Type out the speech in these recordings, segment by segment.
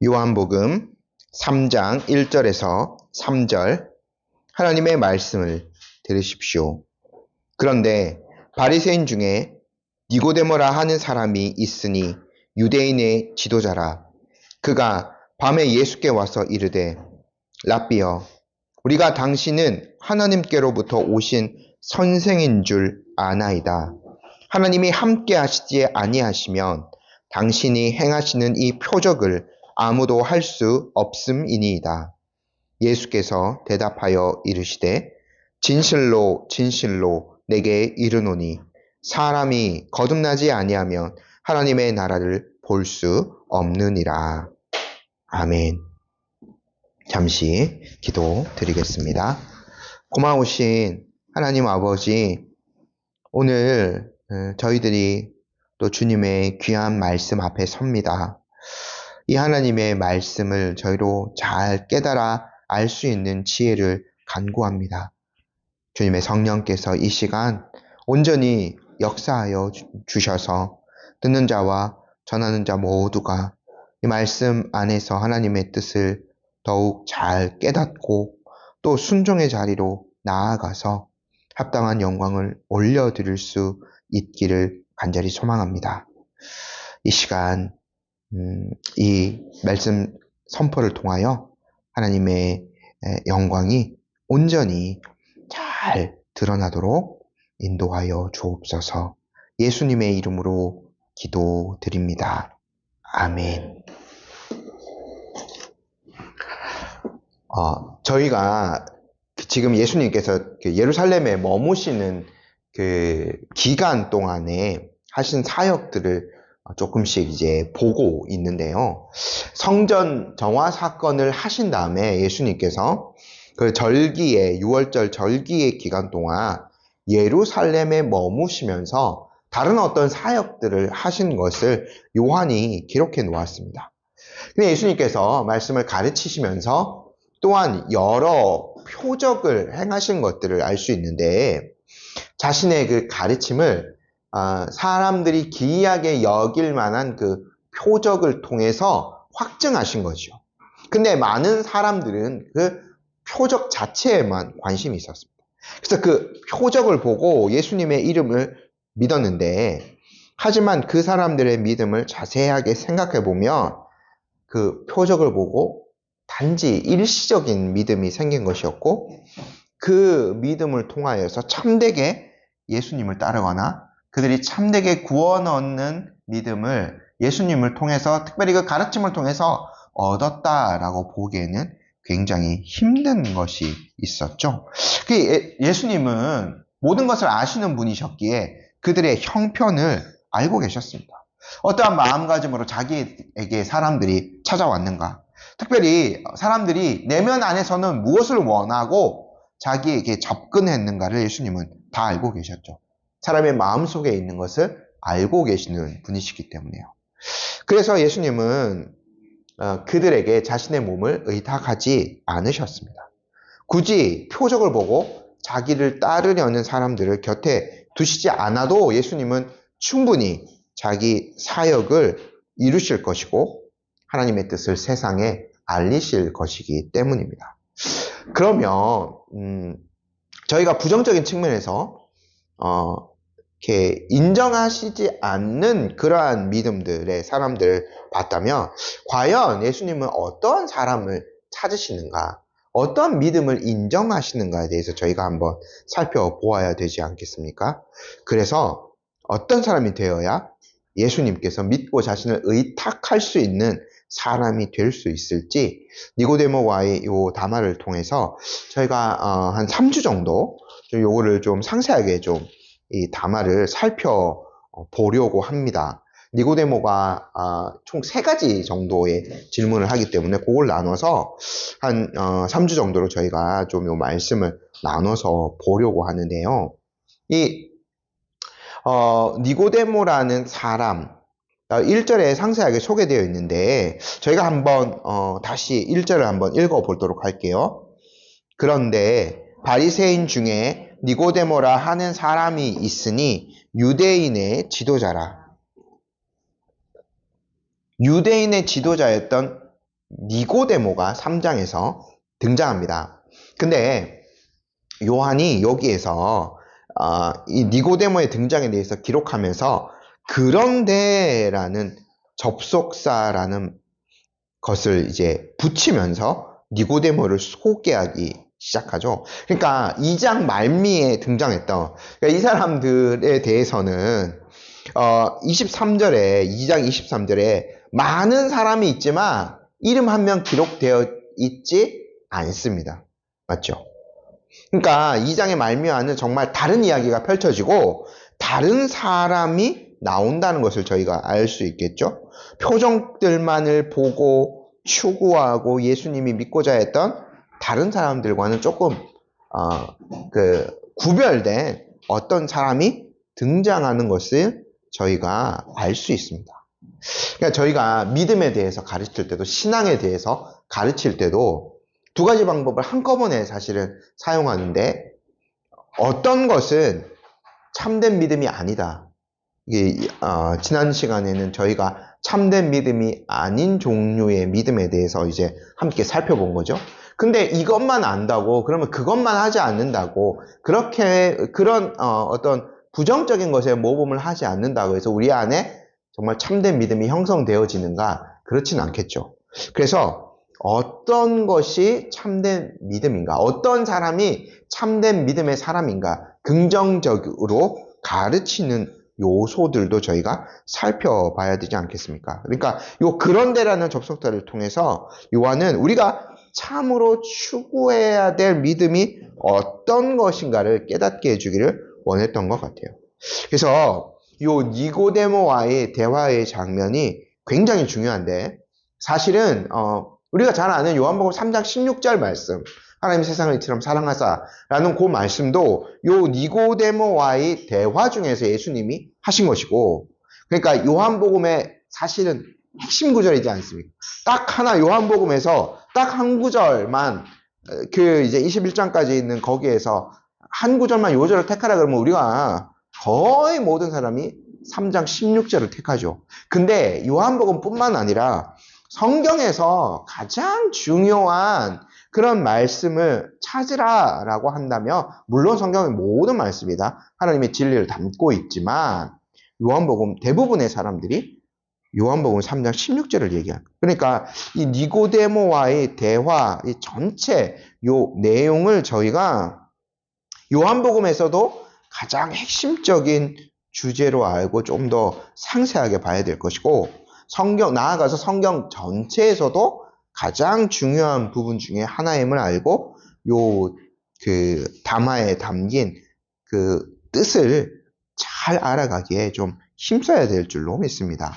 요한복음 3장 1절에서 3절 하나님의 말씀을 들으십시오. 그런데 바리새인 중에 니고데모라 하는 사람이 있으니 유대인의 지도자라. 그가 밤에 예수께 와서 이르되 랍비여, 우리가 당신은 하나님께로부터 오신 선생인 줄 아나이다. 하나님이 함께 하시지 아니하시면 당신이 행하시는 이 표적을 아무도 할 수 없음이니이다. 예수께서 대답하여 이르시되 진실로 진실로 내게 이르노니 사람이 거듭나지 아니하면 하나님의 나라를 볼 수 없느니라. 아멘. 잠시 기도 드리겠습니다. 고마우신 하나님 아버지, 오늘 저희들이 또 주님의 귀한 말씀 앞에 섭니다. 이 하나님의 말씀을 저희로 잘 깨달아 알 수 있는 지혜를 간구합니다. 주님의 성령께서 이 시간 온전히 역사하여 주셔서 듣는 자와 전하는 자 모두가 이 말씀 안에서 하나님의 뜻을 더욱 잘 깨닫고 또 순종의 자리로 나아가서 합당한 영광을 올려드릴 수 있기를 간절히 소망합니다. 이 시간 이 말씀 선포를 통하여 하나님의 영광이 온전히 잘 드러나도록 인도하여 주옵소서. 예수님의 이름으로 기도드립니다. 아멘. 저희가 지금 예수님께서 예루살렘에 머무시는 그 기간 동안에 하신 사역들을 조금씩 이제 보고 있는데요. 성전 정화 사건을 하신 다음에 예수님께서 그 절기의 6월절 절기의 기간 동안 예루살렘에 머무시면서 다른 어떤 사역들을 하신 것을 요한이 기록해 놓았습니다. 근데 예수님께서 말씀을 가르치시면서 또한 여러 표적을 행하신 것들을 알 수 있는데 자신의 그 가르침을 사람들이 기이하게 여길 만한 그 표적을 통해서 확증하신 거죠. 근데 많은 사람들은 그 표적 자체에만 관심이 있었습니다. 그래서 그 표적을 보고 예수님의 이름을 믿었는데, 하지만 그 사람들의 믿음을 자세하게 생각해 보면 그 표적을 보고 단지 일시적인 믿음이 생긴 것이었고, 그 믿음을 통하여서 참되게 예수님을 따르거나 그들이 참되게 구원 얻는 믿음을 예수님을 통해서, 특별히 그 가르침을 통해서 얻었다라고 보기에는 굉장히 힘든 것이 있었죠. 예수님은 모든 것을 아시는 분이셨기에 그들의 형편을 알고 계셨습니다. 어떠한 마음가짐으로 자기에게 사람들이 찾아왔는가, 특별히 사람들이 내면 안에서는 무엇을 원하고 자기에게 접근했는가를 예수님은 다 알고 계셨죠. 사람의 마음속에 있는 것을 알고 계시는 분이시기 때문에요. 그래서 예수님은 그들에게 자신의 몸을 의탁하지 않으셨습니다. 굳이 표적을 보고 자기를 따르려는 사람들을 곁에 두시지 않아도 예수님은 충분히 자기 사역을 이루실 것이고 하나님의 뜻을 세상에 알리실 것이기 때문입니다. 그러면 저희가 부정적인 측면에서 이렇게 인정하시지 않는 그러한 믿음들의 사람들을 봤다면 과연 예수님은 어떠한 사람을 찾으시는가, 어떠한 믿음을 인정하시는가에 대해서 저희가 한번 살펴보아야 되지 않겠습니까? 그래서 어떤 사람이 되어야 예수님께서 믿고 자신을 의탁할 수 있는 사람이 될 수 있을지 니고데모와의 요 담화를 통해서 저희가 한 3주 정도 요거를 좀 상세하게 좀 이 담화를 살펴보려고 합니다. 니고데모가 총 3가지 정도의 질문을 하기 때문에 그걸 나눠서 한 3주 정도로 저희가 좀 요 말씀을 나눠서 보려고 하는데요. 이 니고데모라는 사람 1절에 상세하게 소개되어 있는데 저희가 한번 다시 1절을 한번 읽어보도록 할게요. 그런데 바리새인 중에 니고데모라 하는 사람이 있으니 유대인의 지도자라. 유대인의 지도자였던 니고데모가 3장에서 등장합니다. 근데 요한이 여기에서 이 니고데모의 등장에 대해서 기록하면서 그런데라는 접속사라는 것을 이제 붙이면서 니고데모를 소개하기 시작하죠. 그러니까 2장 말미에 등장했던, 그러니까 이 사람들에 대해서는 23절에 2장 23절에 많은 사람이 있지만 이름 한 명 기록되어 있지 않습니다. 맞죠? 그러니까 2장의 말미와는 정말 다른 이야기가 펼쳐지고 다른 사람이 나온다는 것을 저희가 알 수 있겠죠. 표정들만을 보고 추구하고 예수님이 믿고자 했던 다른 사람들과는 조금 구별된 어떤 사람이 등장하는 것을 저희가 알 수 있습니다. 그러니까 저희가 믿음에 대해서 가르칠 때도, 신앙에 대해서 가르칠 때도 두 가지 방법을 한꺼번에 사실은 사용하는데, 어떤 것은 참된 믿음이 아니다. 이게 지난 시간에는 저희가 참된 믿음이 아닌 종류의 믿음에 대해서 이제 함께 살펴본 거죠. 근데 이것만 안다고, 그러면 그것만 하지 않는다고, 그런 어떤 부정적인 것에 모범을 하지 않는다고 해서 우리 안에 정말 참된 믿음이 형성되어지는가? 그렇진 않겠죠. 그래서 어떤 것이 참된 믿음인가? 어떤 사람이 참된 믿음의 사람인가? 긍정적으로 가르치는 요소들도 저희가 살펴봐야 되지 않겠습니까? 그러니까 요 그런데라는 접속사를 통해서 요한은 우리가 참으로 추구해야 될 믿음이 어떤 것인가를 깨닫게 해주기를 원했던 것 같아요. 그래서 요 니고데모와의 대화의 장면이 굉장히 중요한데, 사실은 우리가 잘 아는 요한복음 3장 16절 말씀, 하나님 세상을 이처럼 사랑하사라는 그 말씀도 요 니고데모와의 대화 중에서 예수님이 하신 것이고, 그러니까 요한복음의 사실은 핵심 구절이지 않습니까? 딱 하나, 요한복음에서 딱 한 구절만, 이제 21장까지 있는 거기에서 한 구절만 요절을 택하라 그러면 우리가 거의 모든 사람이 3장 16절을 택하죠. 근데 요한복음뿐만 아니라 성경에서 가장 중요한 그런 말씀을 찾으라라고 한다면, 물론 성경의 모든 말씀이 다 하나님의 진리를 담고 있지만 요한복음 대부분의 사람들이 요한복음 3장 16절을 얘기합니다. 그러니까 이 니고데모와의 대화, 이 전체 요 내용을 저희가 요한복음에서도 가장 핵심적인 주제로 알고 좀 더 상세하게 봐야 될 것이고, 나아가서 성경 전체에서도 가장 중요한 부분 중에 하나임을 알고 담화에 담긴 그 뜻을 잘 알아가기에 좀 힘써야 될 줄로 믿습니다.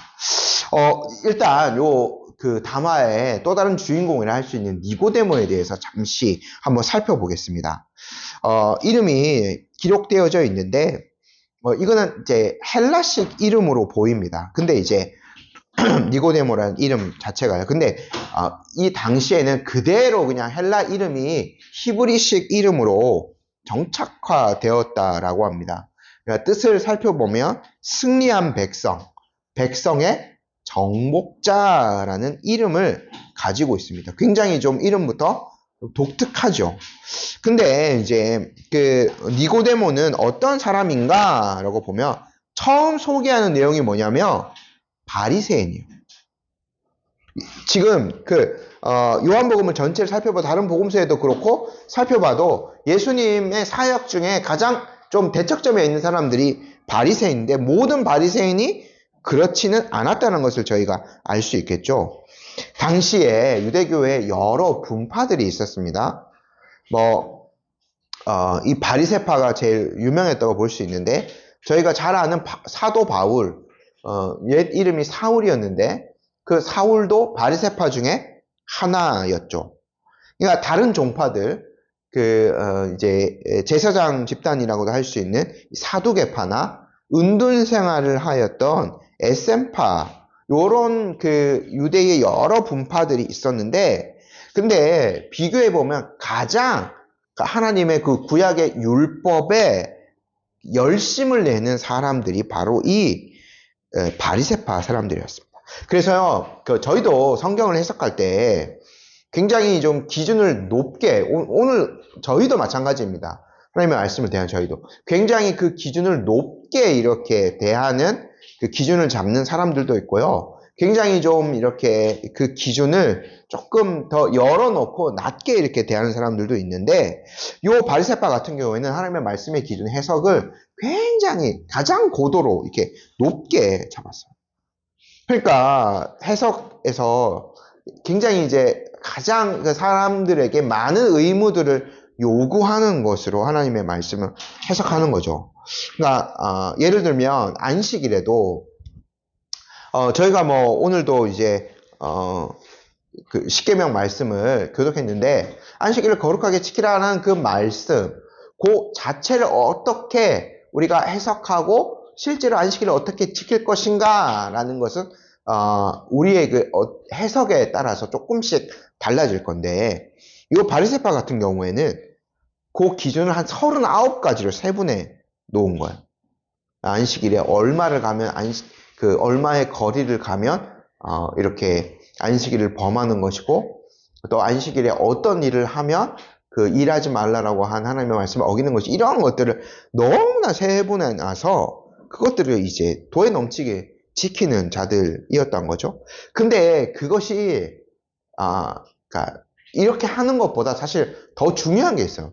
일단 담화의 또 다른 주인공이라 할 수 있는 니고데모에 대해서 잠시 한번 살펴보겠습니다. 이름이 기록되어져 있는데, 이거는 이제 헬라식 이름으로 보입니다. 근데 이제 니고데모라는 이름 자체가요. 근데 이 당시에는 그대로 그냥 헬라 이름이 히브리식 이름으로 정착화되었다라고 합니다. 그러니까 뜻을 살펴보면 승리한 백성의 정복자라는 이름을 가지고 있습니다. 굉장히 좀 이름부터 독특하죠. 근데 이제 니고데모는 어떤 사람인가라고 보면 처음 소개하는 내용이 뭐냐면 바리새인이에요. 지금 요한복음을 전체를 살펴봐도, 다른 복음서에도 그렇고 살펴봐도 예수님의 사역 중에 가장 좀 대척점에 있는 사람들이 바리새인인데, 모든 바리새인이 그렇지는 않았다는 것을 저희가 알 수 있겠죠. 당시에 유대교에 여러 분파들이 있었습니다. 이 바리새파가 제일 유명했다고 볼 수 있는데, 저희가 잘 아는 사도 바울, 옛 이름이 사울이었는데 그 사울도 바리새파 중에 하나였죠. 그러니까 다른 종파들, 이제 제사장 집단이라고도 할 수 있는 사두개파나 은둔 생활을 하였던 에셈파, 요런 유대의 여러 분파들이 있었는데, 근데 비교해보면 가장 하나님의 구약의 율법에 열심을 내는 사람들이 바로 이 바리새파 사람들이었습니다. 그래서요, 저희도 성경을 해석할 때 굉장히 좀 기준을 높게, 오늘 저희도 마찬가지입니다. 하나님의 말씀을 대한 저희도 굉장히 그 기준을 높게 이렇게 대하는 그 기준을 잡는 사람들도 있고요. 굉장히 좀 이렇게 그 기준을 조금 더 열어놓고 낮게 이렇게 대하는 사람들도 있는데, 요 바리새파 같은 경우에는 하나님의 말씀의 기준 해석을 굉장히 가장 고도로 이렇게 높게 잡았어요. 그러니까 해석에서 굉장히 이제 가장 그 사람들에게 많은 의무들을 요구하는 것으로 하나님의 말씀을 해석하는 거죠. 그러니까 예를 들면 안식일에도 저희가 뭐 오늘도 이제 그 십계명 말씀을 교독했는데, 안식일을 거룩하게 지키라는 그 말씀 그 자체를 어떻게 우리가 해석하고 실제로 안식일을 어떻게 지킬 것인가 라는 것은 우리의 그 해석에 따라서 조금씩 달라질 건데, 이 바리새파 같은 경우에는 그 기준을 한 39가지로 세분해 놓은 거예요. 안식일에 얼마를 가면 그 얼마의 거리를 가면 이렇게 안식일을 범하는 것이고, 또 안식일에 어떤 일을 하면 그 일하지 말라라고 한 하나님의 말씀을 어기는 것이, 이러한 것들을 너무나 세분해 놔서 그것들을 이제 도에 넘치게 지키는 자들이었던 거죠. 근데 그것이 그러니까 이렇게 하는 것보다 사실 더 중요한 게 있어요.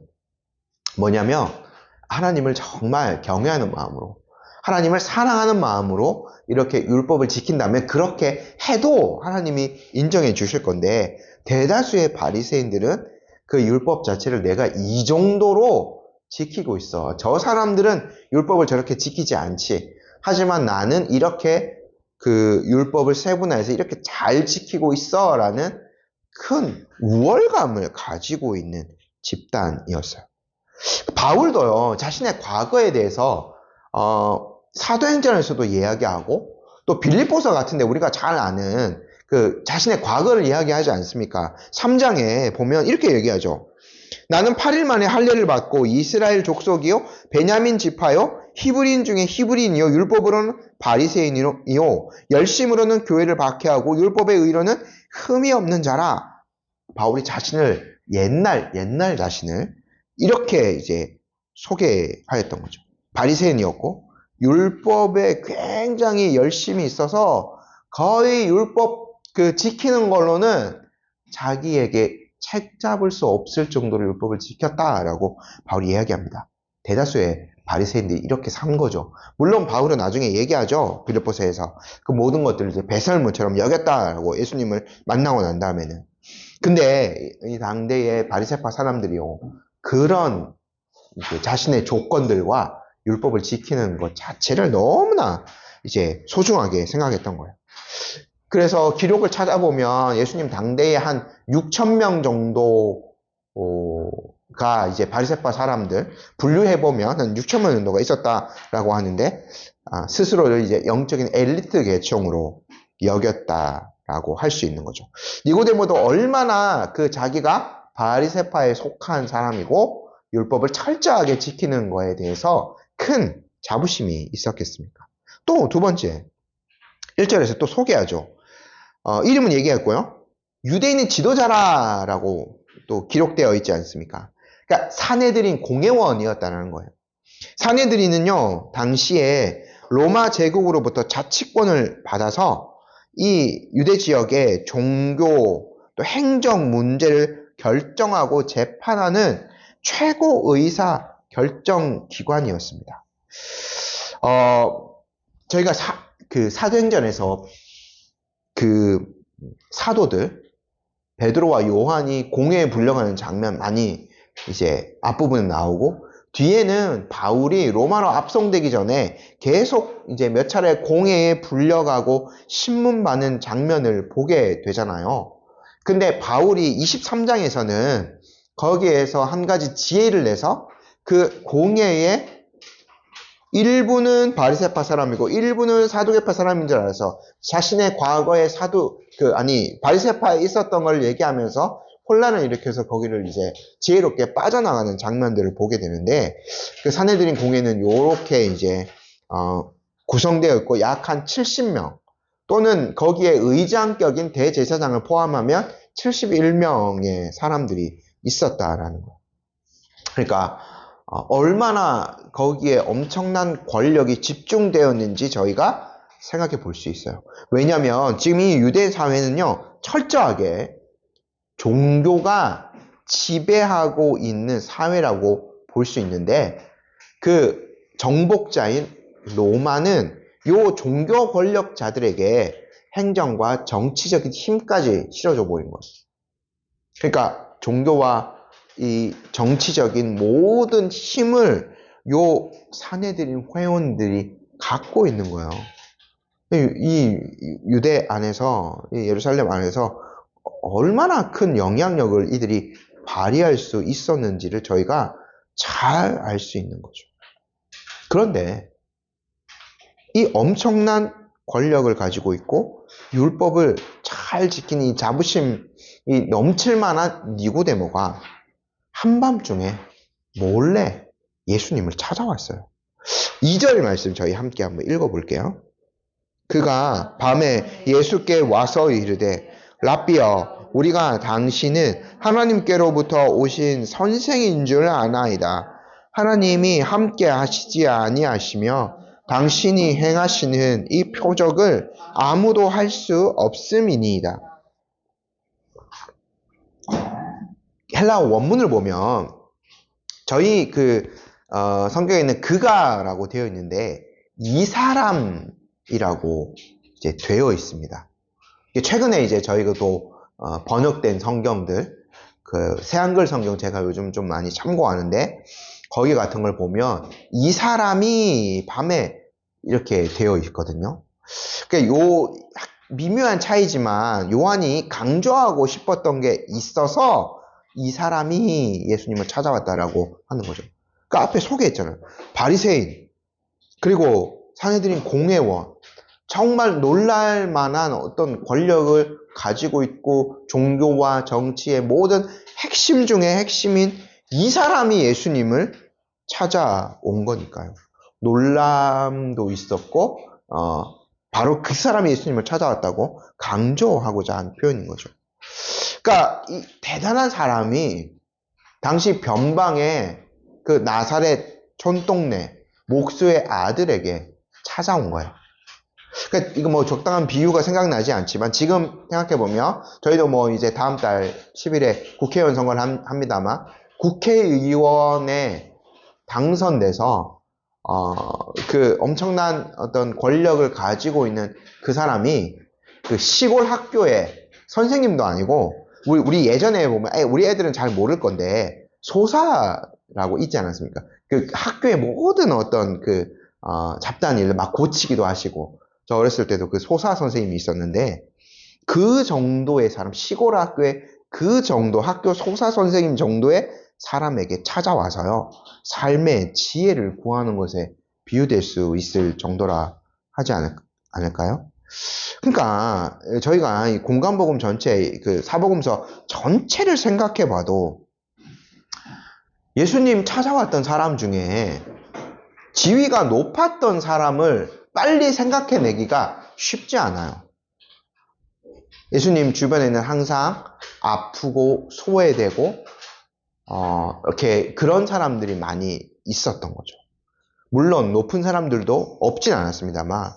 뭐냐면 하나님을 정말 경외하는 마음으로, 하나님을 사랑하는 마음으로 이렇게 율법을 지킨다면 그렇게 해도 하나님이 인정해 주실 건데, 대다수의 바리새인들은 그 율법 자체를 내가 이 정도로 지키고 있어, 저 사람들은 율법을 저렇게 지키지 않지, 하지만 나는 이렇게 그 율법을 세분화해서 이렇게 잘 지키고 있어 라는 큰 우월감을 가지고 있는 집단이었어요. 바울도요, 자신의 과거에 대해서 사도행전에서도 이야기하고, 또 빌립보서 같은데 우리가 잘 아는 그 자신의 과거를 이야기하지 않습니까? 3장에 보면 이렇게 얘기하죠. 나는 8일 만에 할례를 받고 이스라엘 족속이요 베냐민 지파요 히브리인 중에 히브리인이요 율법으로는 바리새인이요 열심으로는 교회를 박해하고 율법의 의로는 흠이 없는 자라. 바울이 자신을 옛날 자신을 이렇게 이제 소개하였던 거죠. 바리새인이었고 율법에 굉장히 열심히 있어서 거의 율법 그 지키는 걸로는 자기에게 책 잡을 수 없을 정도로 율법을 지켰다라고 바울이 이야기합니다. 대다수의 바리새인들이 이렇게 산 거죠. 물론 바울은 나중에 얘기하죠. 빌립보서에서 그 모든 것들을 이제 배설물처럼 여겼다라고 예수님을 만나고 난 다음에는. 근데 이 당대의 바리새파 사람들이요, 그런 자신의 조건들과 율법을 지키는 것 자체를 너무나 이제 소중하게 생각했던 거예요. 그래서 기록을 찾아보면 예수님 당대에 한 6,000명 정도가 이제 바리새파 사람들 분류해보면 한 6,000명 정도가 있었다라고 하는데, 스스로를 이제 영적인 엘리트 계층으로 여겼다라고 할 수 있는 거죠. 니고데모도 얼마나 그 자기가 바리새파에 속한 사람이고 율법을 철저하게 지키는 거에 대해서 큰 자부심이 있었겠습니까? 또 두 번째, 1절에서 또 소개하죠. 이름은 얘기했고요. 유대인의 지도자라고 또 기록되어 있지 않습니까? 그러니까 사내들인 공회원이었다는 거예요. 사내들인은요, 당시에 로마 제국으로부터 자치권을 받아서 이 유대 지역의 종교 또 행정 문제를 결정하고 재판하는 최고 의사 결정 기관이었습니다. 저희가 사도행전에서 그 사도들 베드로와 요한이 공회에 불려가는 장면 많이 이제 앞부분에 나오고, 뒤에는 바울이 로마로 압송되기 전에 계속 이제 몇 차례 공회에 불려가고 신문 받는 장면을 보게 되잖아요. 근데 바울이 23장에서는 거기에서 한 가지 지혜를 내서 그 공회에 일부는 바리새파 사람이고 일부는 사두개파 사람인 줄 알아서 자신의 과거의 바리새파에 있었던 걸 얘기하면서 혼란을 일으켜서 거기를 이제 지혜롭게 빠져나가는 장면들을 보게 되는데, 그 사내들인 공회는 요렇게 이제 구성되어 있고 약 한 70명 또는 거기에 의장격인 대제사장을 포함하면 71명의 사람들이 있었다라는 거예요. 그러니까 얼마나 거기에 엄청난 권력이 집중되었는지 저희가 생각해 볼 수 있어요. 왜냐하면 지금 이 유대 사회는요, 철저하게 종교가 지배하고 있는 사회라고 볼 수 있는데, 그 정복자인 로마는 요 종교 권력자들에게 행정과 정치적인 힘까지 실어줘 버린 거예요. 그러니까 종교와 이 정치적인 모든 힘을 요 사내들인 회원들이 갖고 있는 거예요. 이 유대 안에서, 이 예루살렘 안에서 얼마나 큰 영향력을 이들이 발휘할 수 있었는지를 저희가 잘 알 수 있는 거죠. 그런데 이 엄청난 권력을 가지고 있고 율법을 잘 지키는 이 자부심이 넘칠 만한 니고데모가 한밤중에 몰래 예수님을 찾아왔어요. 2절 말씀 저희 함께 한번 읽어볼게요. 그가 밤에 예수께 와서 이르되 랍비여, 우리가 당신은 하나님께로부터 오신 선생인 줄 아나이다. 하나님이 함께 하시지 아니하시며 당신이 행하시는 이 표적을 아무도 할 수 없음이니이다. 헬라어 원문을 보면 저희 성경에 있는 그가라고 되어 있는데 이 사람이라고 이제 되어 있습니다. 최근에 이제 저희가 또 번역된 성경들, 새한글 성경 제가 요즘 좀 많이 참고하는데 거기 같은 걸 보면 이 사람이 밤에 이렇게 되어 있거든요. 그러니까 요 미묘한 차이지만 요한이 강조하고 싶었던 게 있어서 이 사람이 예수님을 찾아왔다라고 하는 거죠. 그러니까 앞에 소개했잖아요. 바리새인, 그리고 사내들인 공회원, 정말 놀랄 만한 어떤 권력을 가지고 있고 종교와 정치의 모든 핵심 중에 핵심인 이 사람이 예수님을 찾아온 거니까요. 놀람도 있었고 바로 그 사람이 예수님을 찾아왔다고 강조하고자 한 표현인 거죠. 그러니까 이 대단한 사람이 당시 변방의 그 나사렛 촌동네 목수의 아들에게 찾아온 거예요. 그러니까 이거 뭐 적당한 비유가 생각나지 않지만 지금 생각해보면 저희도 뭐 이제 다음 달 10일에 국회의원 선거를 합니다만 국회의원에 당선돼서 그 엄청난 어떤 권력을 가지고 있는 그 사람이 그 시골 학교에 선생님도 아니고 우리 예전에 보면 우리 애들은 잘 모를 건데 소사라고 있지 않았습니까? 그 학교의 모든 어떤 잡다한 일을 막 고치기도 하시고 저 어렸을 때도 그 소사 선생님이 있었는데 그 정도의 사람, 시골 학교에 그 정도 학교 소사 선생님 정도의 사람에게 찾아와서요 삶의 지혜를 구하는 것에 비유될 수 있을 정도라 하지 않을까요? 그러니까 저희가 이 공간복음 전체 그 사복음서 전체를 생각해 봐도 예수님 찾아왔던 사람 중에 지위가 높았던 사람을 빨리 생각해내기가 쉽지 않아요. 예수님 주변에는 항상 아프고 소외되고 이렇게 그런 사람들이 많이 있었던 거죠. 물론 높은 사람들도 없진 않았습니다만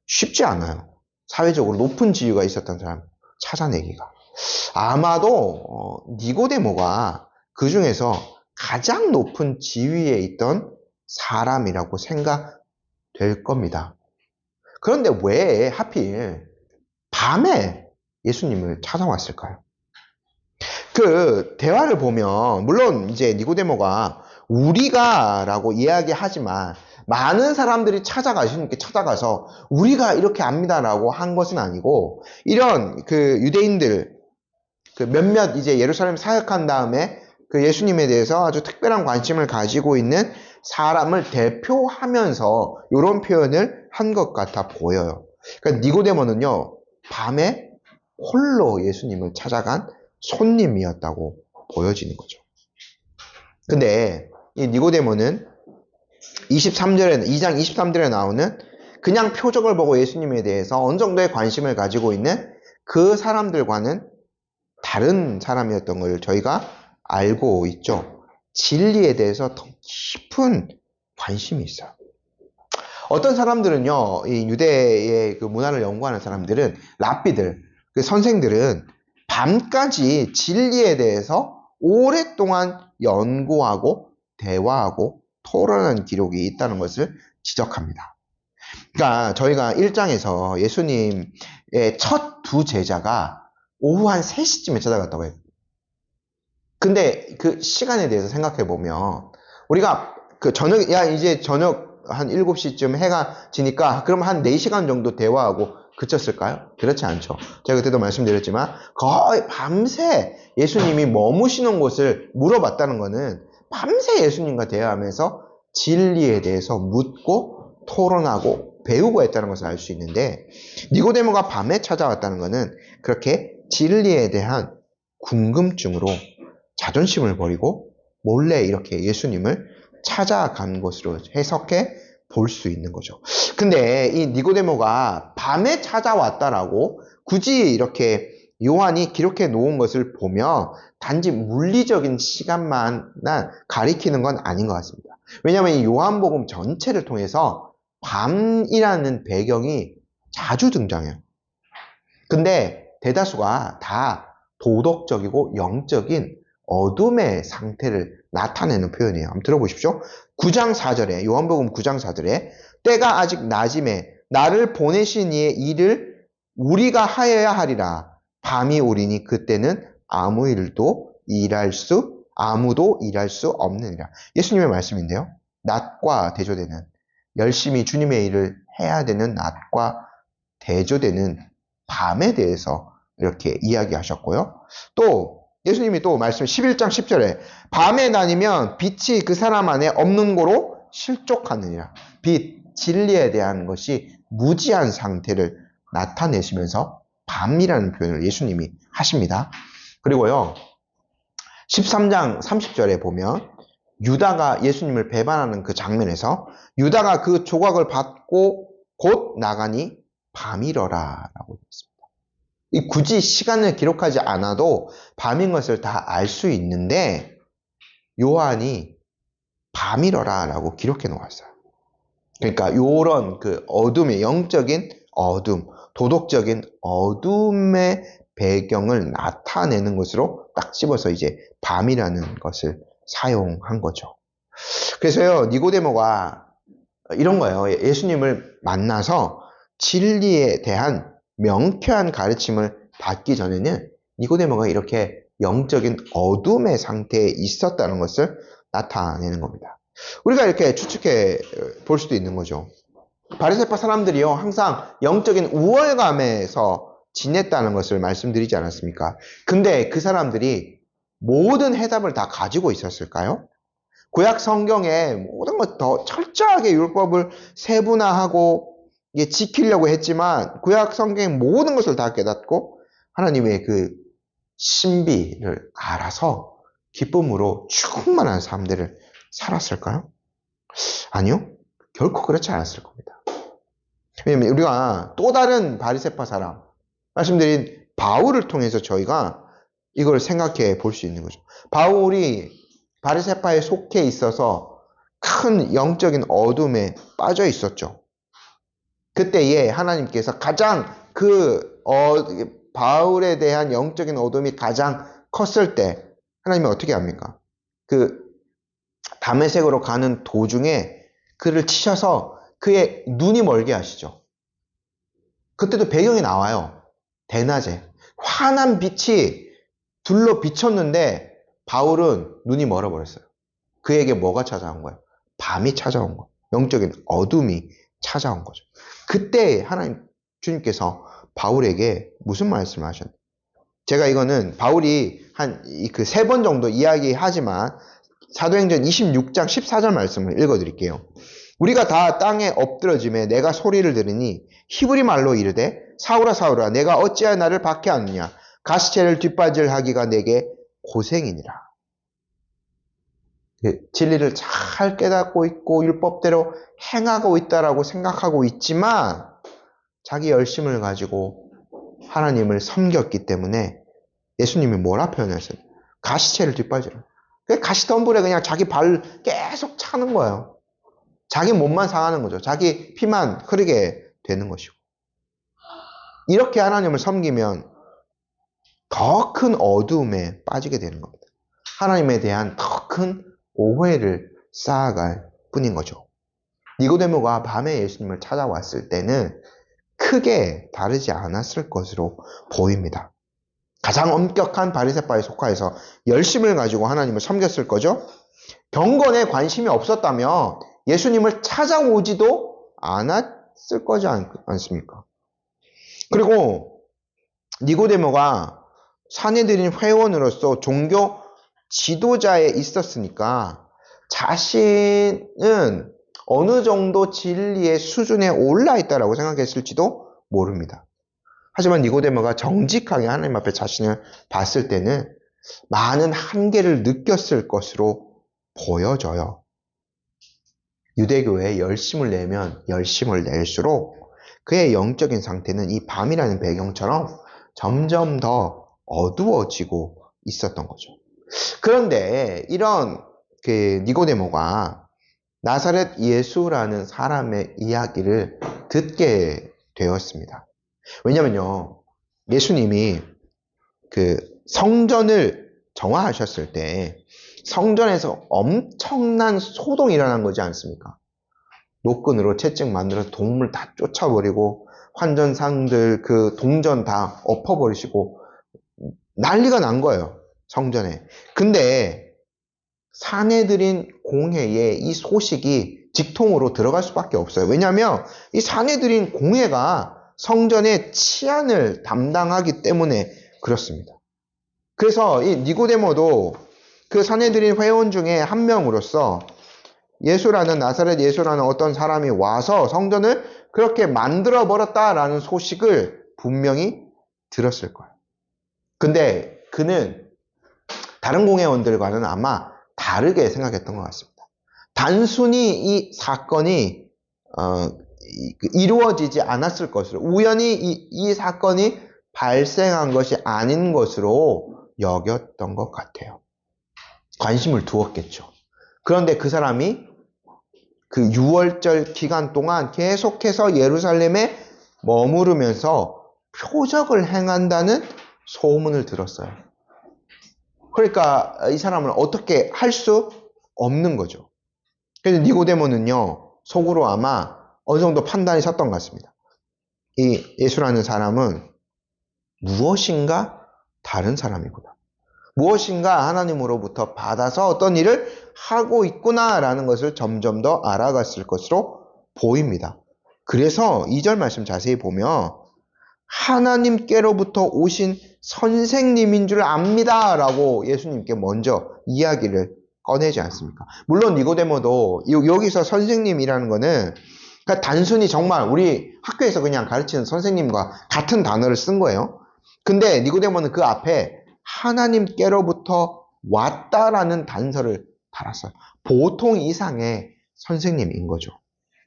쉽지 않아요. 사회적으로 높은 지위가 있었던 사람 찾아내기가. 아마도 니고데모가 그 중에서 가장 높은 지위에 있던 사람이라고 생각될 겁니다. 그런데 왜 하필 밤에 예수님을 찾아왔을까요? 그 대화를 보면 물론 이제 니고데모가 우리가 라고 이야기하지만 많은 사람들이 찾아가서 우리가 이렇게 압니다라고 한 것은 아니고 이런 그 유대인들 그 몇몇 이제 예루살렘 사역한 다음에 그 예수님에 대해서 아주 특별한 관심을 가지고 있는 사람을 대표하면서 이런 표현을 한 것 같아 보여요. 그러니까 니고데모는요 밤에 홀로 예수님을 찾아간 손님이었다고 보여지는 거죠. 근데 이 니고데모는 2장 23절에 나오는 그냥 표적을 보고 예수님에 대해서 어느 정도의 관심을 가지고 있는 그 사람들과는 다른 사람이었던 걸 저희가 알고 있죠. 진리에 대해서 더 깊은 관심이 있어요. 어떤 사람들은요, 이 유대의 그 문화를 연구하는 사람들은, 랍비들, 그 선생들은 밤까지 진리에 대해서 오랫동안 연구하고 대화하고 토론한 기록이 있다는 것을 지적합니다. 그러니까 저희가 1장에서 예수님의 첫 두 제자가 오후 한 3시쯤에 찾아갔다고 해요. 근데 그 시간에 대해서 생각해 보면 우리가 그 이제 저녁 한 7시쯤 해가 지니까 그럼 한 4시간 정도 대화하고 그쳤을까요? 그렇지 않죠. 제가 그때도 말씀드렸지만 거의 밤새 예수님이 머무시는 곳을 물어봤다는 것은 밤새 예수님과 대화하면서 진리에 대해서 묻고 토론하고 배우고 했다는 것을 알 수 있는데, 니고데모가 밤에 찾아왔다는 것은 그렇게 진리에 대한 궁금증으로 자존심을 버리고 몰래 이렇게 예수님을 찾아간 것으로 해석해 볼 수 있는 거죠. 근데 이 니고데모가 밤에 찾아왔다라고 굳이 이렇게 요한이 기록해 놓은 것을 보면 단지 물리적인 시간만 가리키는 건 아닌 것 같습니다. 왜냐하면 이 요한복음 전체를 통해서 밤이라는 배경이 자주 등장해요. 근데 대다수가 다 도덕적이고 영적인 어둠의 상태를 나타내는 표현이에요. 한번 들어보십시오. 9장 4절에, 요한복음 9장 4절에 때가 아직 낮임에 나를 보내신 이의 일을 우리가 하여야 하리라. 밤이 오리니 그때는 아무도 일할 수 없느니라. 예수님의 말씀인데요. 낮과 대조되는, 열심히 주님의 일을 해야 되는 낮과 대조되는 밤에 대해서 이렇게 이야기하셨고요. 또 예수님이 또 말씀 11장 10절에 밤에 다니면 빛이 그 사람 안에 없는 고로 실족하느니라. 빛, 진리에 대한 것이 무지한 상태를 나타내시면서 밤이라는 표현을 예수님이 하십니다. 그리고요, 13장 30절에 보면 유다가 예수님을 배반하는 그 장면에서 유다가 그 조각을 받고 곧 나가니 밤이러라 라고 했습니다. 굳이 시간을 기록하지 않아도 밤인 것을 다 알 수 있는데 요한이 밤이러라 라고 기록해 놓았어요. 그러니까 요런 그 어둠의 영적인 어둠, 도덕적인 어둠의 배경을 나타내는 것으로 딱 집어서 이제 밤이라는 것을 사용한 거죠. 그래서요, 니고데모가 이런 거예요. 예수님을 만나서 진리에 대한 명쾌한 가르침을 받기 전에는 니고데모가 이렇게 영적인 어둠의 상태에 있었다는 것을 나타내는 겁니다. 우리가 이렇게 추측해 볼 수도 있는 거죠. 바리새파 사람들이요, 항상 영적인 우월감에서 지냈다는 것을 말씀드리지 않았습니까? 근데 그 사람들이 모든 해답을 다 가지고 있었을까요? 구약 성경에 모든 것 더 철저하게 율법을 세분화하고 지키려고 했지만 구약 성경의 모든 것을 다 깨닫고 하나님의 그 신비를 알아서 기쁨으로 충만한 삶들을 살았을까요? 아니요. 결코 그렇지 않았을 겁니다. 왜냐하면 우리가 또 다른 바리새파 사람, 말씀드린 바울을 통해서 저희가 이걸 생각해 볼 수 있는 거죠. 바울이 바리새파에 속해 있어서 큰 영적인 어둠에 빠져 있었죠. 그때에 하나님께서 가장 바울에 대한 영적인 어둠이 가장 컸을 때 하나님이 어떻게 합니까? 그 다메섹으로 가는 도중에 그를 치셔서 그의 눈이 멀게 하시죠. 그때도 배경이 나와요. 대낮에 환한 빛이 둘러 비쳤는데 바울은 눈이 멀어버렸어요. 그에게 뭐가 찾아온 거예요? 밤이 찾아온 거예요. 영적인 어둠이 찾아온 거죠. 그때 하나님 주님께서 바울에게 무슨 말씀을 하셨나요? 제가 이거는 바울이 한 그 3번 정도 이야기하지만 사도행전 26장 14절 말씀을 읽어드릴게요. 우리가 다 땅에 엎드러짐에 내가 소리를 들으니 히브리 말로 이르되 사울아 사울아 내가 어찌하여 나를 박해하느냐 가시체를 뒷바질하기가 내게 고생이니라. 진리를 잘 깨닫고 있고 율법대로 행하고 있다라고 생각하고 있지만 자기 열심을 가지고 하나님을 섬겼기 때문에 예수님이 뭐라 표현했어요? 가시채를 뒷바지로. 가시덤불에 그냥 자기 발 계속 차는 거예요. 자기 몸만 상하는 거죠. 자기 피만 흐르게 되는 것이고. 이렇게 하나님을 섬기면 더 큰 어두움에 빠지게 되는 겁니다. 하나님에 대한 더 큰 오해를 쌓아갈 뿐인 거죠. 니고데모가 밤에 예수님을 찾아왔을 때는 크게 다르지 않았을 것으로 보입니다. 가장 엄격한 바리새파에 속하여서 열심을 가지고 하나님을 섬겼을 거죠. 경건에 관심이 없었다면 예수님을 찾아오지도 않았을 거지 않습니까? 그리고 니고데모가 사내들인 회원으로서 종교 지도자에 있었으니까 자신은 어느 정도 진리의 수준에 올라 있다라고 생각했을지도 모릅니다. 하지만 니고데모가 정직하게 하나님 앞에 자신을 봤을 때는 많은 한계를 느꼈을 것으로 보여져요. 유대교에 열심을 내면 열심을 낼수록 그의 영적인 상태는 이 밤이라는 배경처럼 점점 더 어두워지고 있었던 거죠. 그런데 이런 니고데모가 나사렛 예수라는 사람의 이야기를 듣게 되었습니다. 왜냐면요, 예수님이 성전을 정화하셨을 때 성전에서 엄청난 소동이 일어난 거지 않습니까? 노끈으로 채찍 만들어서 동물 다 쫓아버리고 환전상들 동전 다 엎어버리시고 난리가 난 거예요, 성전에. 근데 사내들인 공회에 이 소식이 직통으로 들어갈 수밖에 없어요. 왜냐하면 이 사내들인 공회가 성전의 치안을 담당하기 때문에 그렇습니다. 그래서 이 니고데모도 그 사내들인 회원 중에 한 명으로서 나사렛 예수라는 어떤 사람이 와서 성전을 그렇게 만들어 버렸다라는 소식을 분명히 들었을 거예요. 근데 그는 다른 공회원들과는 아마 다르게 생각했던 것 같습니다. 단순히 이 사건이 이루어지지 않았을 것으로, 우연히 이 사건이 발생한 것이 아닌 것으로 여겼던 것 같아요. 관심을 두었겠죠. 그런데 그 사람이 그 6월절 기간 동안 계속해서 예루살렘에 머무르면서 표적을 행한다는 소문을 들었어요. 그러니까 이 사람은 어떻게 할 수 없는 거죠. 그래서 니고데모는요, 속으로 아마 어느 정도 판단이 섰던 것 같습니다. 이 예수라는 사람은 무엇인가 다른 사람이구나. 무엇인가 하나님으로부터 받아서 어떤 일을 하고 있구나라는 것을 점점 더 알아갔을 것으로 보입니다. 그래서 2절 말씀 자세히 보면 하나님께로부터 오신 선생님인 줄 압니다 라고 예수님께 먼저 이야기를 꺼내지 않습니까? 물론 니고데모도 여기서 선생님이라는 거는 그러니까 단순히 정말 우리 학교에서 그냥 가르치는 선생님과 같은 단어를 쓴 거예요. 근데 니고데모는 그 앞에 하나님께로부터 왔다라는 단서를 달았어요. 보통 이상의 선생님인 거죠.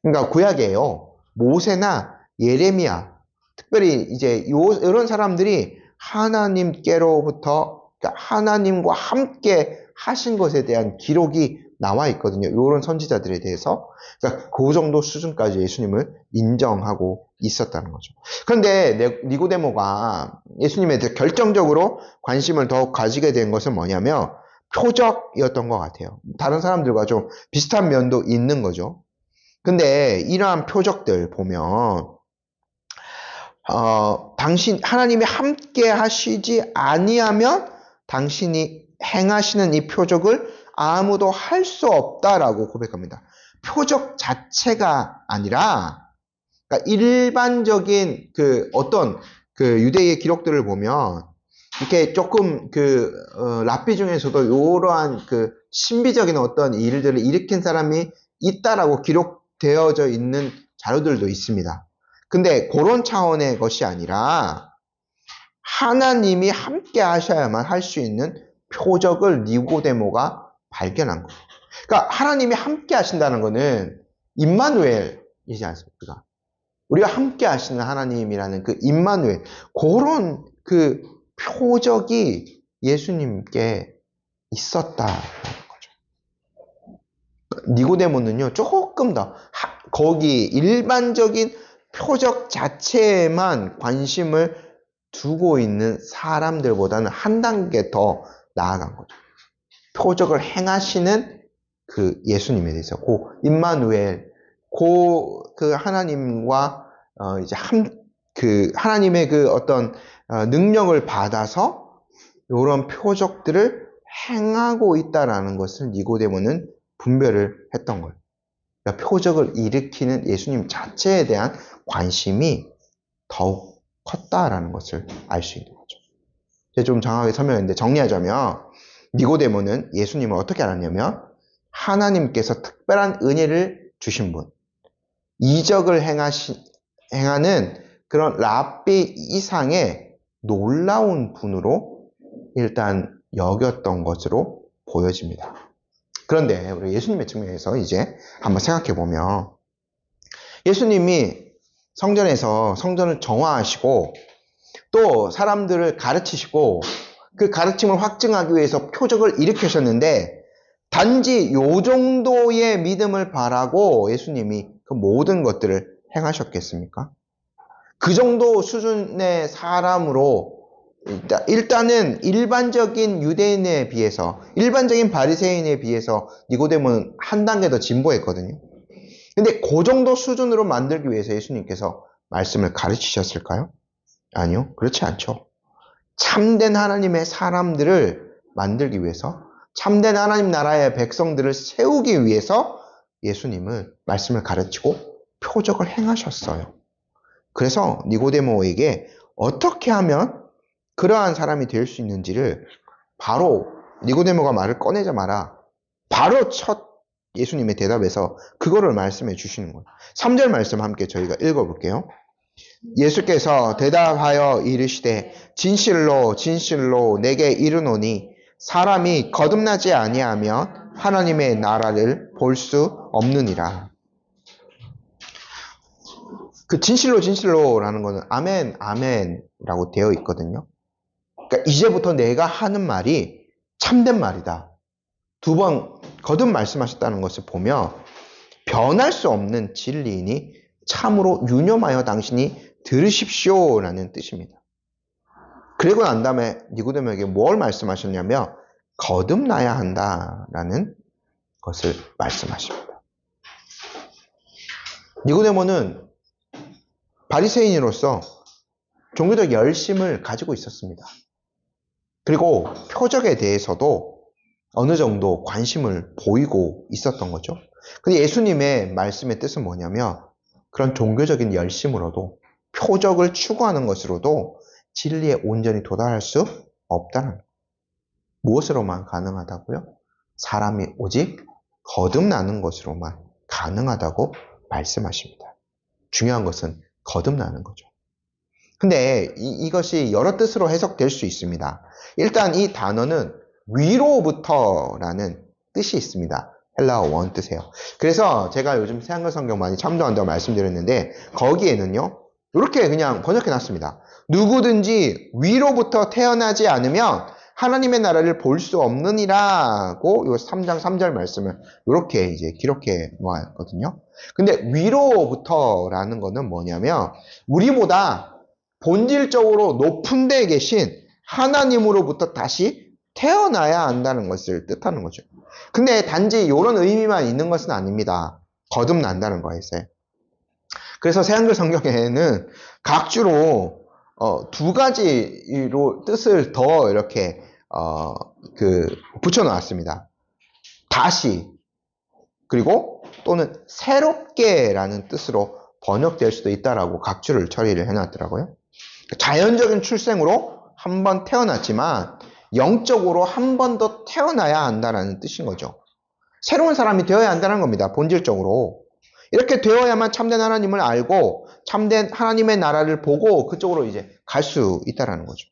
그러니까 구약에요, 모세나 예레미야, 특별히 이제 이런 사람들이 하나님께로부터, 그러니까 하나님과 함께 하신 것에 대한 기록이 나와 있거든요. 이런 선지자들에 대해서. 그러니까 그 정도 수준까지 예수님을 인정하고 있었다는 거죠. 그런데 니고데모가 예수님에 대해 결정적으로 관심을 더욱 가지게 된 것은 뭐냐면 표적이었던 것 같아요. 다른 사람들과 좀 비슷한 면도 있는 거죠. 근데 이러한 표적들 보면 하나님이 함께 하시지 아니하면 당신이 행하시는 이 표적을 아무도 할 수 없다라고 고백합니다. 표적 자체가 아니라, 그러니까 일반적인 어떤 유대의 기록들을 보면 이렇게 조금 랍비 중에서도 이러한 신비적인 어떤 일들을 일으킨 사람이 있다라고 기록되어져 있는 자료들도 있습니다. 근데 그런 차원의 것이 아니라 하나님이 함께 하셔야만 할 수 있는 표적을 니고데모가 발견한 거예요. 그러니까 하나님이 함께 하신다는 거는 임마누엘이지 않습니까? 우리가 함께 하시는 하나님이라는 그 임마누엘, 그런 그 표적이 예수님께 있었다라는 거죠. 니고데모는요, 조금 더 거기 일반적인 표적 자체에만 관심을 두고 있는 사람들보다는 한 단계 더 나아간 거죠. 표적을 행하시는 그 예수님에 대해서, 그 임마누엘, 그 하나님과 이제 그 하나님의 그 어떤 능력을 받아서 이런 표적들을 행하고 있다라는 것을 니고데모는 분별을 했던 거예요. 그러니까 표적을 일으키는 예수님 자체에 대한 관심이 더욱 컸다라는 것을 알 수 있는 거죠. 제가 좀 정확하게 설명했는데 정리하자면 니고데모는 예수님을 어떻게 알았냐면 하나님께서 특별한 은혜를 주신 분, 이적을 행하는 그런 랍비 이상의 놀라운 분으로 일단 여겼던 것으로 보여집니다. 그런데 우리 예수님의 측면에서 이제 한번 생각해 보면 예수님이 성전에서 성전을 정화하시고 또 사람들을 가르치시고 그 가르침을 확증하기 위해서 표적을 일으키셨는데 단지 요 정도의 믿음을 바라고 예수님이 그 모든 것들을 행하셨겠습니까? 그 정도 수준의 사람으로 일단은 일반적인 유대인에 비해서, 일반적인 바리새인에 비해서 니고데모는 한 단계 더 진보했거든요. 근데 그 정도 수준으로 만들기 위해서 예수님께서 말씀을 가르치셨을까요? 아니요, 그렇지 않죠. 참된 하나님의 사람들을 만들기 위해서, 참된 하나님 나라의 백성들을 세우기 위해서 예수님은 말씀을 가르치고 표적을 행하셨어요. 그래서 니고데모에게 어떻게 하면 그러한 사람이 될 수 있는지를 바로 니고데모가 말을 꺼내자마자 바로 첫 예수님의 대답에서 그거를 말씀해 주시는 거예요. 3절 말씀 함께 저희가 읽어볼게요. 예수께서 대답하여 이르시되 진실로 진실로 내게 이르노니 사람이 거듭나지 아니하면 하나님의 나라를 볼 수 없느니라. 그 진실로 진실로라는 거는 아멘 아멘이라고 되어 있거든요. 그러니까 이제부터 내가 하는 말이 참된 말이다. 두 번 거듭 말씀하셨다는 것을 보면 변할 수 없는 진리이니 참으로 유념하여 당신이 들으십시오라는 뜻입니다. 그리고 난 다음에 니고데모에게 뭘 말씀하셨냐면 거듭나야 한다라는 것을 말씀하십니다. 니고데모는 바리새인으로서 종교적 열심을 가지고 있었습니다. 그리고 표적에 대해서도 어느 정도 관심을 보이고 있었던 거죠. 근데 예수님의 말씀의 뜻은 뭐냐면 그런 종교적인 열심으로도 표적을 추구하는 것으로도 진리에 온전히 도달할 수 없다는 거예요. 무엇으로만 가능하다고요? 사람이 오직 거듭나는 것으로만 가능하다고 말씀하십니다. 중요한 것은 거듭나는 거죠. 근데 이것이 여러 뜻으로 해석될 수 있습니다. 일단 이 단어는 위로부터라는 뜻이 있습니다. 헬라어 원 뜻이에요. 그래서 제가 요즘 새한글 성경 많이 참조한다고 말씀드렸는데 거기에는요 이렇게 그냥 번역해 놨습니다. 누구든지 위로부터 태어나지 않으면 하나님의 나라를 볼 수 없느니라고 요 3장 3절 말씀을 이렇게 이제 기록해 놓았거든요. 근데 위로부터라는 거는 뭐냐면 우리보다 본질적으로 높은 데에 계신 하나님으로부터 다시 태어나야 한다는 것을 뜻하는 거죠. 근데 단지 이런 의미만 있는 것은 아닙니다. 거듭난다는 거였어요. 그래서 새한글 성경에는 각주로 두 가지로 뜻을 더 이렇게 붙여 놓았습니다. 다시 그리고 또는 새롭게라는 뜻으로 번역될 수도 있다라고 각주를 처리를 해놨더라고요. 자연적인 출생으로 한 번 태어났지만 영적으로 한 번 더 태어나야 한다는 뜻인 거죠. 새로운 사람이 되어야 한다는 겁니다. 본질적으로. 이렇게 되어야만 참된 하나님을 알고 참된 하나님의 나라를 보고 그쪽으로 이제 갈 수 있다는 거죠.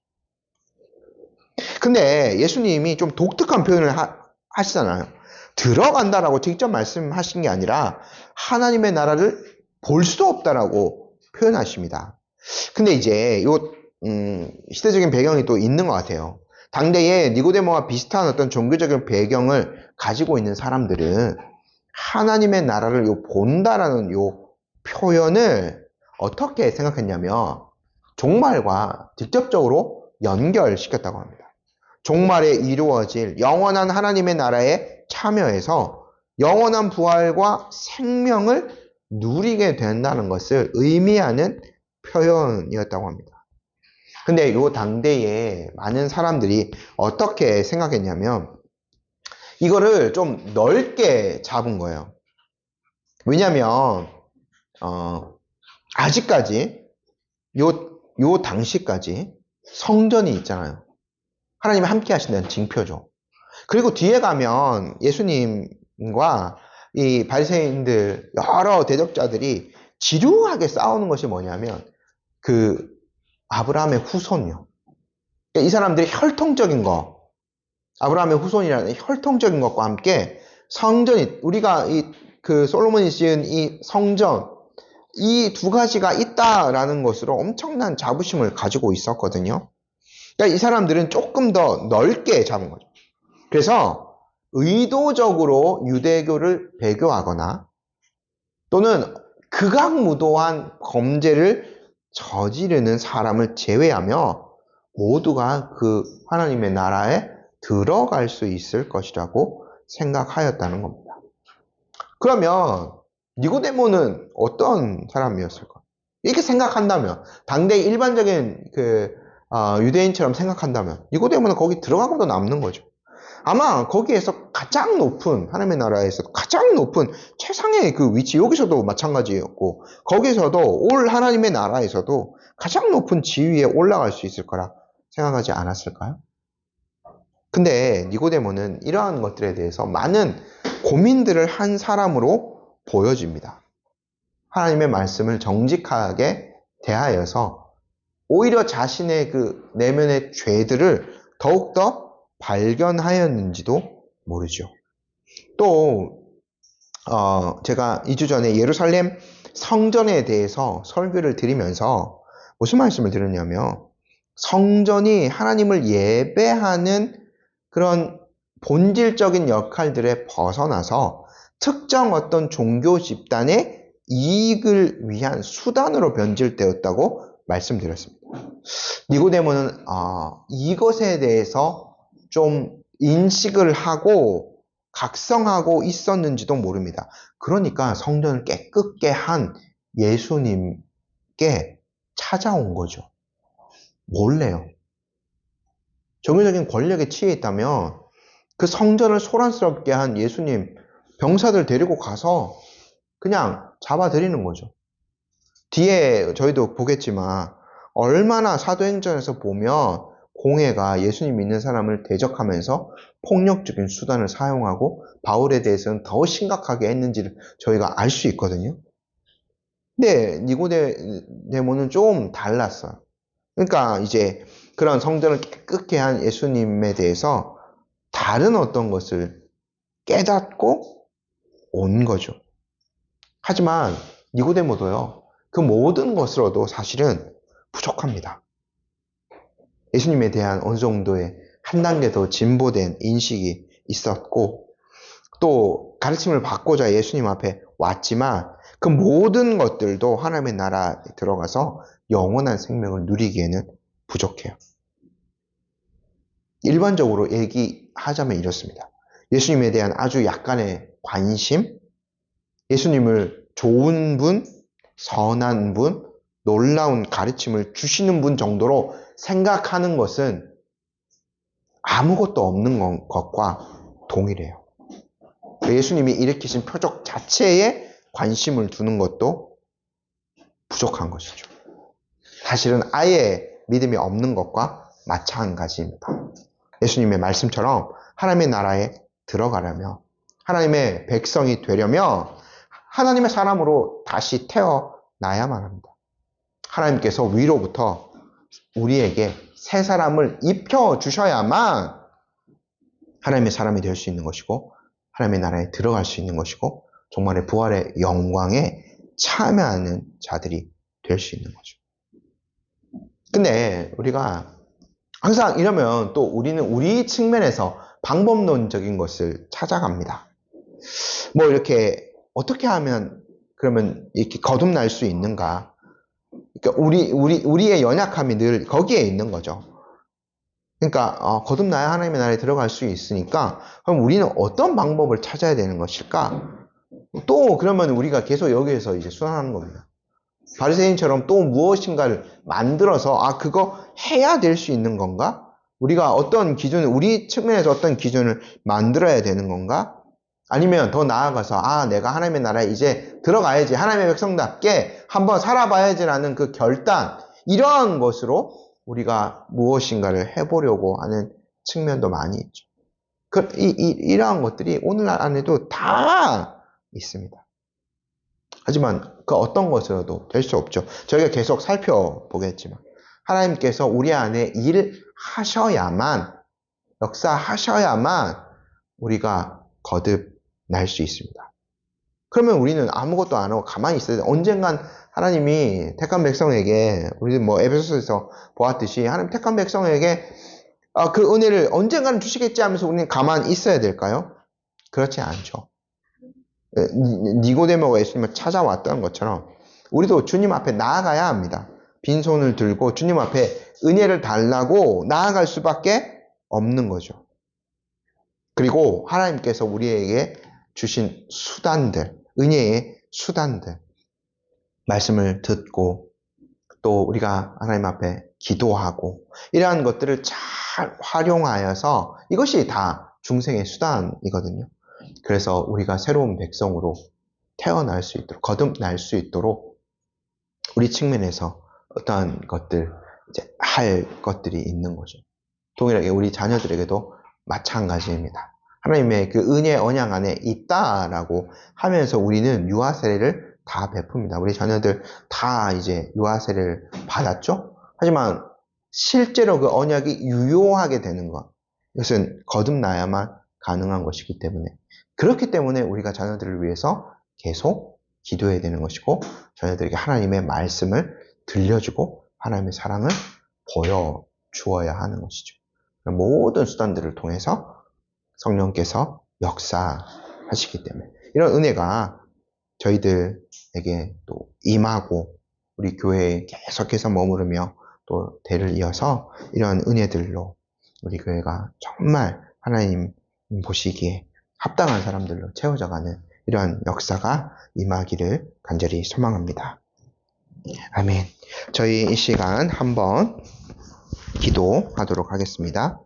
근데 예수님이 좀 독특한 표현을 하시잖아요. 들어간다라고 직접 말씀하신 게 아니라 하나님의 나라를 볼 수 없다라고 표현하십니다. 근데 이제 요 시대적인 배경이 또 있는 것 같아요. 당대에 니고데모와 비슷한 어떤 종교적인 배경을 가지고 있는 사람들은 하나님의 나라를 본다라는 요 표현을 어떻게 생각했냐면 종말과 직접적으로 연결시켰다고 합니다. 종말에 이루어질 영원한 하나님의 나라에 참여해서 영원한 부활과 생명을 누리게 된다는 것을 의미하는 표현이었다고 합니다. 근데 이 당대에 많은 사람들이 어떻게 생각했냐면 이거를 좀 넓게 잡은 거예요. 왜냐면 아직까지 요 당시까지 성전이 있잖아요. 하나님이 함께 하신다는 징표죠. 그리고 뒤에 가면 예수님과 이 바리새인들 여러 대적자들이 지루하게 싸우는 것이 뭐냐면 그 아브라함의 후손이요. 그러니까 이 사람들이 혈통적인 거, 아브라함의 후손이라는 혈통적인 것과 함께 성전이 우리가 그 솔로몬이 지은 이 성전 이 두 가지가 있다라는 것으로 엄청난 자부심을 가지고 있었거든요. 그러니까 이 사람들은 조금 더 넓게 잡은 거죠. 그래서 의도적으로 유대교를 배교하거나 또는 극악무도한 범죄를 저지르는 사람을 제외하며 모두가 그 하나님의 나라에 들어갈 수 있을 것이라고 생각하였다는 겁니다. 그러면 니고데모는 어떤 사람이었을까? 이렇게 생각한다면 당대 일반적인 유대인처럼 생각한다면 니고데모는 거기 들어가고도 남는 거죠. 아마 거기에서 가장 높은 하나님의 나라에서 가장 높은 최상의 그 위치 여기서도 마찬가지였고 거기서도 올 하나님의 나라에서도 가장 높은 지위에 올라갈 수 있을 거라 생각하지 않았을까요? 근데 니고데모는 이러한 것들에 대해서 많은 고민들을 한 사람으로 보여집니다. 하나님의 말씀을 정직하게 대하여서 오히려 자신의 그 내면의 죄들을 더욱더 발견하였는지도 모르죠. 또 제가 2주 전에 예루살렘 성전에 대해서 설교를 드리면서 무슨 말씀을 드렸냐면 성전이 하나님을 예배하는 그런 본질적인 역할들에 벗어나서 특정 어떤 종교 집단의 이익을 위한 수단으로 변질되었다고 말씀드렸습니다. 니고데모는 이것에 대해서 좀 인식을 하고 각성하고 있었는지도 모릅니다. 그러니까 성전을 깨끗게 한 예수님께 찾아온 거죠. 몰래요. 종교적인 권력에 취해 있다면 그 성전을 소란스럽게 한 예수님 병사들 데리고 가서 그냥 잡아들이는 거죠. 뒤에 저희도 보겠지만 얼마나 사도행전에서 보면 공회가 예수님 믿는 사람을 대적하면서 폭력적인 수단을 사용하고 바울에 대해서는 더 심각하게 했는지를 저희가 알 수 있거든요. 근데 니고데모는 좀 달랐어요. 그러니까 이제 그런 성전을 깨끗게 한 예수님에 대해서 다른 어떤 것을 깨닫고 온 거죠. 하지만 니고데모도요. 그 모든 것으로도 사실은 부족합니다. 예수님에 대한 어느 정도의 한 단계 더 진보된 인식이 있었고 또 가르침을 받고자 예수님 앞에 왔지만 그 모든 것들도 하나님의 나라에 들어가서 영원한 생명을 누리기에는 부족해요. 일반적으로 얘기하자면 이렇습니다. 예수님에 대한 아주 약간의 관심, 예수님을 좋은 분, 선한 분, 놀라운 가르침을 주시는 분 정도로 생각하는 것은 아무것도 없는 것과 동일해요. 예수님이 일으키신 표적 자체에 관심을 두는 것도 부족한 것이죠. 사실은 아예 믿음이 없는 것과 마찬가지입니다. 예수님의 말씀처럼 하나님의 나라에 들어가려면 하나님의 백성이 되려면 하나님의 사람으로 다시 태어나야만 합니다. 하나님께서 위로부터 우리에게 새 사람을 입혀주셔야만 하나님의 사람이 될 수 있는 것이고 하나님의 나라에 들어갈 수 있는 것이고 정말의 부활의 영광에 참여하는 자들이 될 수 있는 거죠. 근데 우리가 항상 이러면 또 우리는 우리 측면에서 방법론적인 것을 찾아갑니다. 뭐 이렇게 어떻게 하면 그러면 이렇게 거듭날 수 있는가? 그러니까 우리의 연약함이 늘 거기에 있는 거죠. 그러니까 거듭나야 하나님의 나라에 들어갈 수 있으니까 그럼 우리는 어떤 방법을 찾아야 되는 것일까? 또 그러면 우리가 계속 여기에서 이제 순환하는 겁니다. 바리새인처럼 또 무엇인가를 만들어서 그거 해야 될 수 있는 건가? 우리가 어떤 기준을 우리 측면에서 어떤 기준을 만들어야 되는 건가? 아니면 더 나아가서 내가 하나님의 나라에 이제 들어가야지 하나님의 백성답게 한번 살아봐야지라는 그 결단 이러한 것으로 우리가 무엇인가를 해보려고 하는 측면도 많이 있죠. 이러한 것들이 오늘날 안에도 다 있습니다. 하지만 그 어떤 것으로도 될 수 없죠. 저희가 계속 살펴보겠지만 하나님께서 우리 안에 일하셔야만 역사하셔야만 우리가 거듭날 수 있습니다. 그러면 우리는 아무것도 안 하고 가만히 있어야 돼. 언젠간 하나님이 택한 백성에게 우리 에베소서에서 보았듯이 하나님 택한 백성에게 그 은혜를 언젠가는 주시겠지 하면서 우리는 가만히 있어야 될까요? 그렇지 않죠. 니고데모가 예수님을 찾아왔던 것처럼 우리도 주님 앞에 나아가야 합니다. 빈손을 들고 주님 앞에 은혜를 달라고 나아갈 수밖에 없는 거죠. 그리고 하나님께서 우리에게 주신 수단들, 은혜의 수단들, 말씀을 듣고 또 우리가 하나님 앞에 기도하고 이러한 것들을 잘 활용하여서 이것이 다 중생의 수단이거든요. 그래서 우리가 새로운 백성으로 태어날 수 있도록, 거듭날 수 있도록 우리 측면에서 어떠한 것들, 이제 할 것들이 있는 거죠. 동일하게 우리 자녀들에게도 마찬가지입니다. 하나님의 그 은혜 언약 안에 있다라고 하면서 우리는 유아 세례를 다 베풉니다. 우리 자녀들 다 이제 유아 세례를 받았죠? 하지만 실제로 그 언약이 유효하게 되는 것, 이것은 거듭나야만 가능한 것이기 때문에 그렇기 때문에 우리가 자녀들을 위해서 계속 기도해야 되는 것이고 자녀들에게 하나님의 말씀을 들려주고 하나님의 사랑을 보여주어야 하는 것이죠. 모든 수단들을 통해서 성령께서 역사하시기 때문에 이런 은혜가 저희들에게 또 임하고 우리 교회에 계속해서 머무르며 또 대를 이어서 이런 은혜들로 우리 교회가 정말 하나님 보시기에 합당한 사람들로 채워져가는 이러한 역사가 임하기를 간절히 소망합니다. 아멘. 저희 이 시간 한번 기도하도록 하겠습니다.